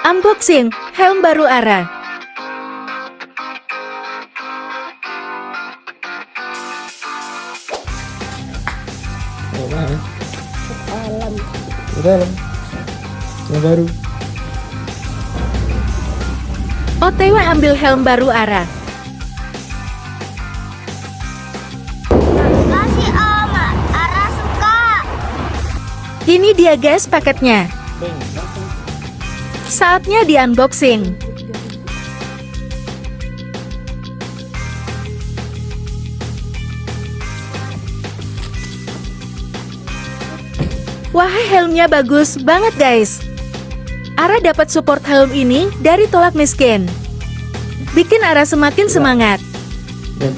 Unboxing helm baru Ara. Oh, mana? Helm. Di dalam. Yang baru. OTW ambil helm baru Ara. Makasih Om, Ara suka. Ini dia guys paketnya. Saatnya di unboxing. Wah, helmnya bagus banget guys. Ara dapat support helm ini dari Tolak Miskin. Bikin Ara semakin semangat. Dan